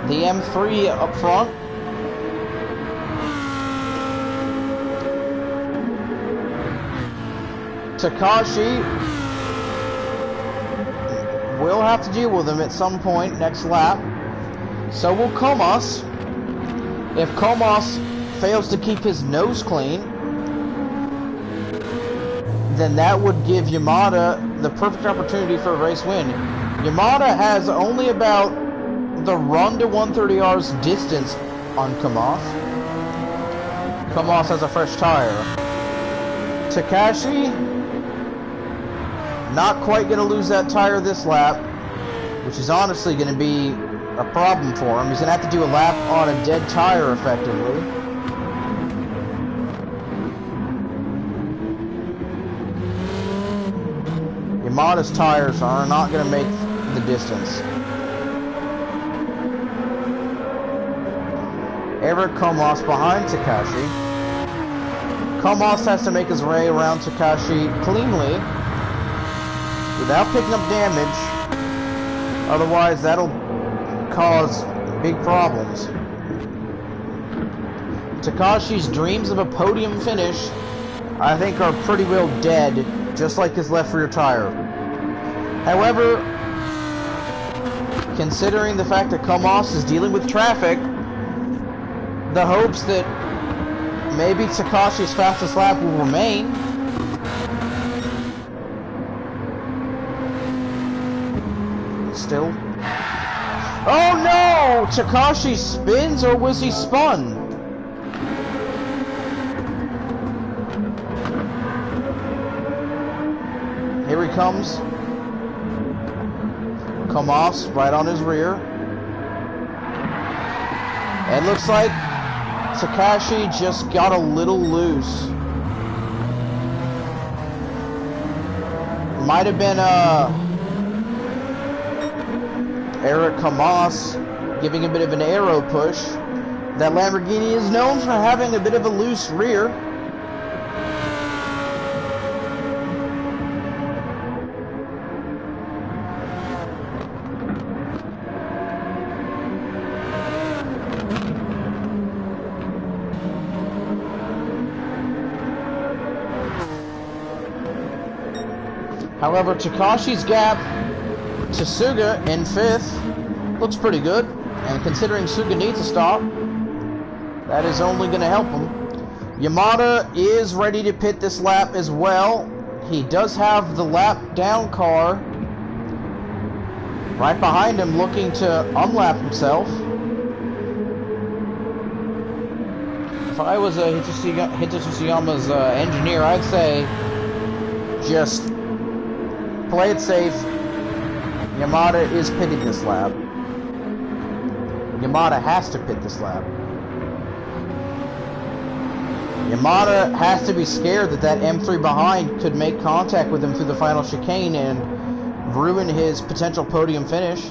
The M3 up front. Takashi will have to deal with him at some point next lap. So will Komos. If Komos fails to keep his nose clean, then that would give Yamada the perfect opportunity for a race win. Yamada has only about the run to 130R's distance on Komos. Komos has a fresh tire. Takashi, not quite going to lose that tire this lap, which is honestly going to be a problem for him. He's going to have to do a lap on a dead tire effectively. Yamada's tires are not going to make the distance. Eric Komos behind Takashi. Komos has to make his way around Takashi cleanly without picking up damage. Otherwise, that'll cause big problems. Takashi's dreams of a podium finish, I think, are pretty well dead, just like his left rear tire. However, considering the fact that Komos is dealing with traffic, the hopes that maybe Takashi's fastest lap will remain. Still. Oh no! Takashi spins, or was he spun? Here he comes. Komos right on his rear. It looks like Takashi just got a little loose. Might have been Eric Komos giving a bit of an aero push. That Lamborghini is known for having a bit of a loose rear. However, Takashi's gap to Suga in 5th looks pretty good, and considering Suga needs a stop, that is only going to help him. Yamada is ready to pit this lap as well. He does have the lap down car right behind him, looking to unlap himself. If I was Hitsuyama's engineer, I'd say just play it safe. Yamada is pitting this lap. Yamada has to pit this lap. Yamada has to be scared that that M3 behind could make contact with him through the final chicane and ruin his potential podium finish.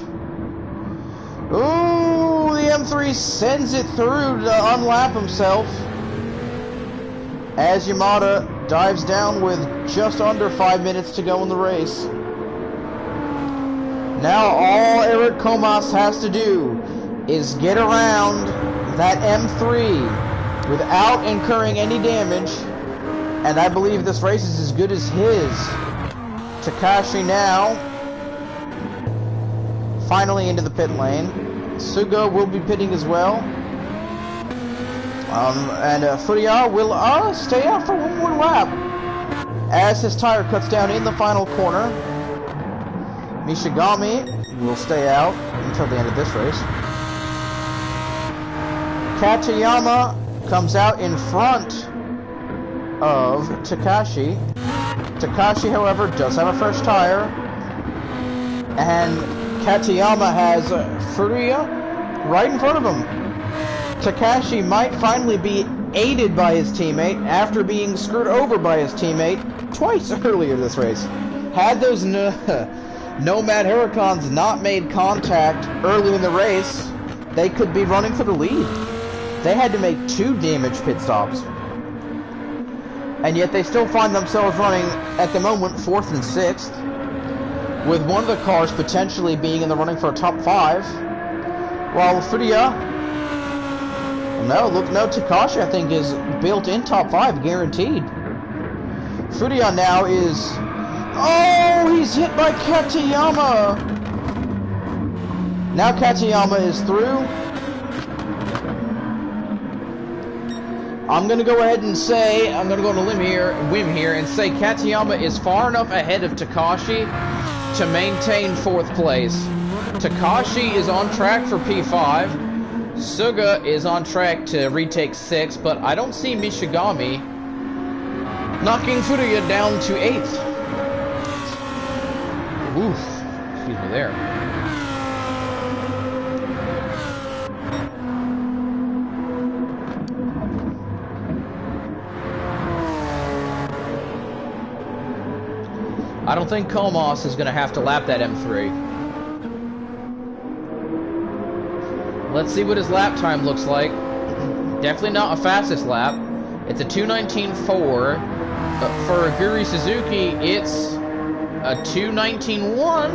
Ooh, the M3 sends it through to unlap himself as Yamada dives down with just under 5 minutes to go in the race. Now all Eric Komos has to do is get around that M3 without incurring any damage, and I believe this race is as good as his. Takashi now finally into the pit lane. Suga will be pitting as well. And Furia will stay out for one more lap as his tire cuts down in the final corner. Mishigami will stay out until the end of this race. Katayama comes out in front of Takashi. Takashi, however, does have a fresh tire, and Katayama has Furia right in front of him. Takashi might finally be aided by his teammate after being screwed over by his teammate twice earlier this race. Had those Nomad Huracans not made contact early in the race, they could be running for the lead. They had to make 2 damage pit stops. And yet they still find themselves running, at the moment, 4th and 6th, with one of the cars potentially being in the running for a top 5, while Furia, no, Takashi I think is built in top 5, guaranteed. Furia now is, oh, he's hit by Katayama. Now Katayama is through. I'm going to go ahead and say, I'm going to go on a whim here, and say Katayama is far enough ahead of Takashi to maintain 4th place. Takashi is on track for P5. Suga is on track to retake 6th, but I don't see Mishigami knocking Furuya down to 8th. Oof, excuse me there. I don't think Komos is going to have to lap that M3. Let's see what his lap time looks like. Definitely not a fastest lap. It's a 2:19.4. But for Aguri Suzuki, it's a 2:19.1.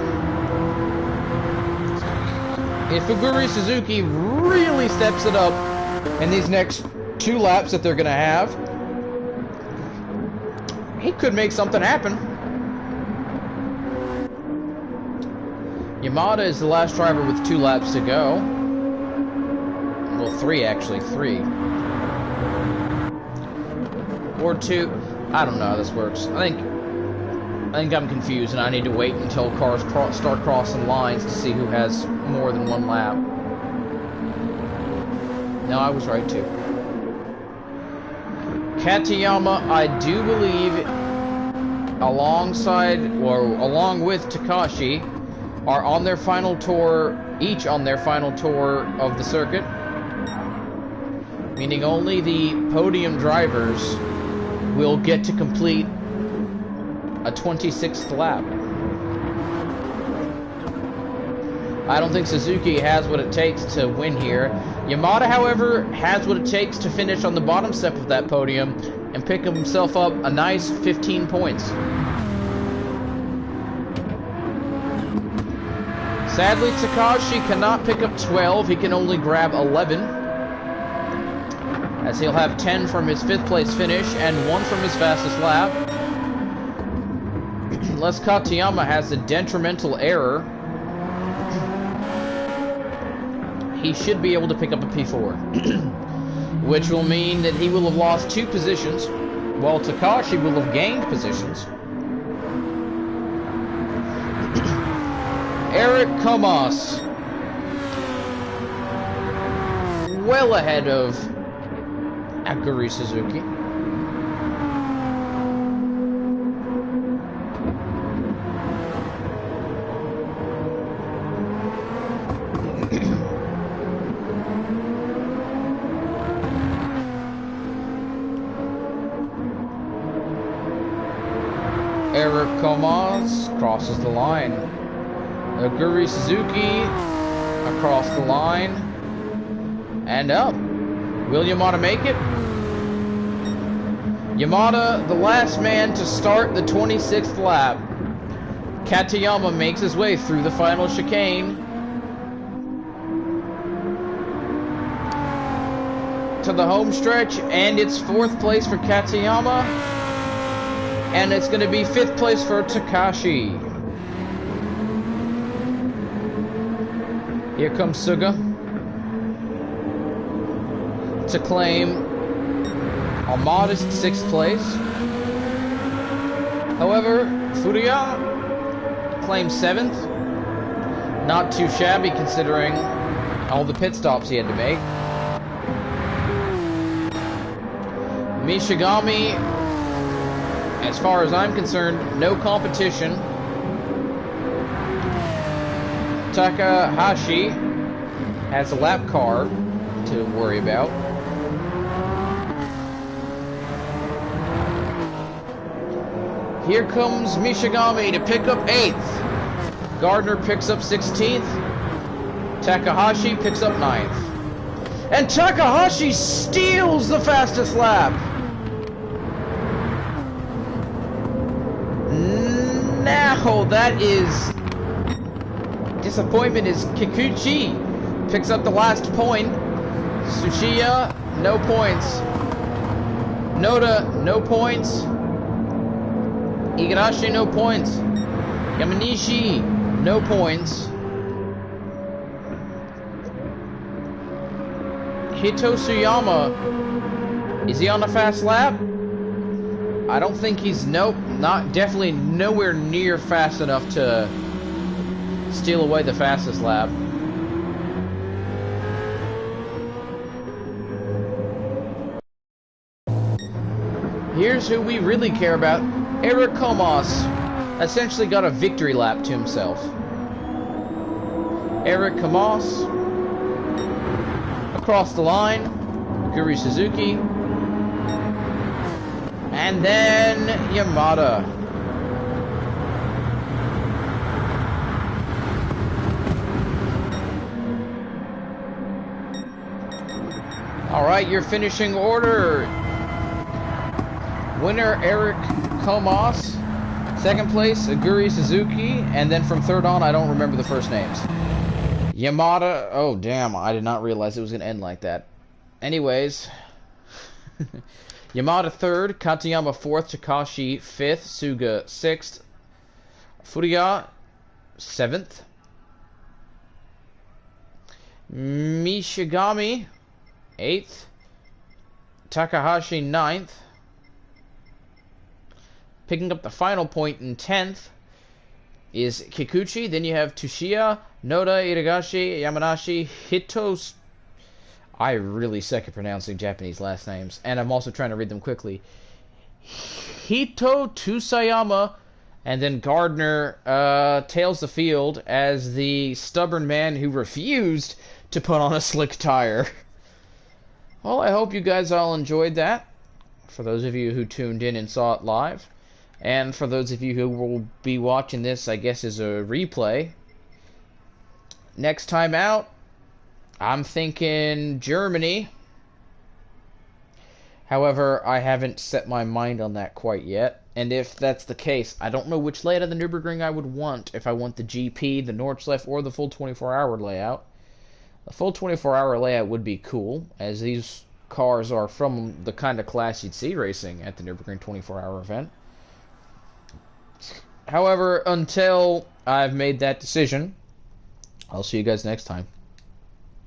If Aguri Suzuki really steps it up in these next 2 laps that they're going to have, he could make something happen. Yamada is the last driver with 2 laps to go. Well, 3 actually, 3. Or 2. I don't know how this works. I think I'm confused, and I need to wait until cars start crossing lines to see who has more than 1 lap. No, I was right too. Katayama, I do believe, along with Takashi, are on their final tour, each on their final tour of the circuit, meaning only the podium drivers will get to complete a 26th lap. I don't think Suzuki has what it takes to win here. Yamada, however, has what it takes to finish on the bottom step of that podium and pick himself up a nice 15 points. Sadly, Takashi cannot pick up 12. He can only grab 11. As he'll have 10 from his 5th place finish and 1 from his fastest lap. Unless Katayama has a detrimental error, he should be able to pick up a P4. Which will mean that he will have lost 2 positions, while Takashi will have gained positions. Eric Komos, well ahead of Aguri Suzuki. Eric Komos crosses the line. Aguri Suzuki across the line and up. Will Yamada make it? Yamada, the last man to start the 26th lap. Katayama makes his way through the final chicane to the home stretch, and it's 4th place for Katayama, and it's going to be 5th place for Takashi. Here comes Suga to claim a modest 6th place. However, Furuya claims 7th. Not too shabby considering all the pit stops he had to make. Mishigami, as far as I'm concerned, no competition. Takahashi has a lap car to worry about. Here comes Mishigami to pick up 8th. Gardner picks up 16th. Takahashi picks up 9th. And Takahashi steals the fastest lap. that is disappointment. Is Kikuchi picks up the last point. Tsuchiya, no points. Noda, no points. Igarashi, no points. Yamanishi, no points. Hitosuyama, is he on a fast lap? I don't think he's, nope, definitely nowhere near fast enough to steal away the fastest lap. Here's who we really care about. Eric Comas essentially got a victory lap to himself. Eric Comas across the line. Guri Suzuki. And then Yamada. Alright, your finishing order. Winner, Eric Comas. Second place, Aguri Suzuki. And then from third on, I don't remember the first names. Yamada. Oh, damn. I did not realize it was going to end like that. Anyways. Yamada third. Katayama fourth. Takashi fifth. Suga sixth. Furuya seventh. Mishigami eighth. Takahashi ninth. Picking up the final point in 10th is Kikuchi. Then you have Tsuchiya, Noda, Iragashi, Yamanashi, Hitos. I really suck at pronouncing Japanese last names, and I'm also trying to read them quickly. Hito Tusayama, and then Gardner tails the field as the stubborn man who refused to put on a slick tire. Well, I hope you guys all enjoyed that. For those of you who tuned in and saw it live. And for those of you who will be watching this, I guess, as a replay. Next time out, I'm thinking Germany. However, I haven't set my mind on that quite yet. And if that's the case, I don't know which layout of the Nürburgring I would want. If I want the GP, the Nordschleife, or the full 24-hour layout. The full 24-hour layout would be cool, as these cars are from the kind of class you'd see racing at the Nürburgring 24-hour event. However, until I've made that decision, I'll see you guys next time.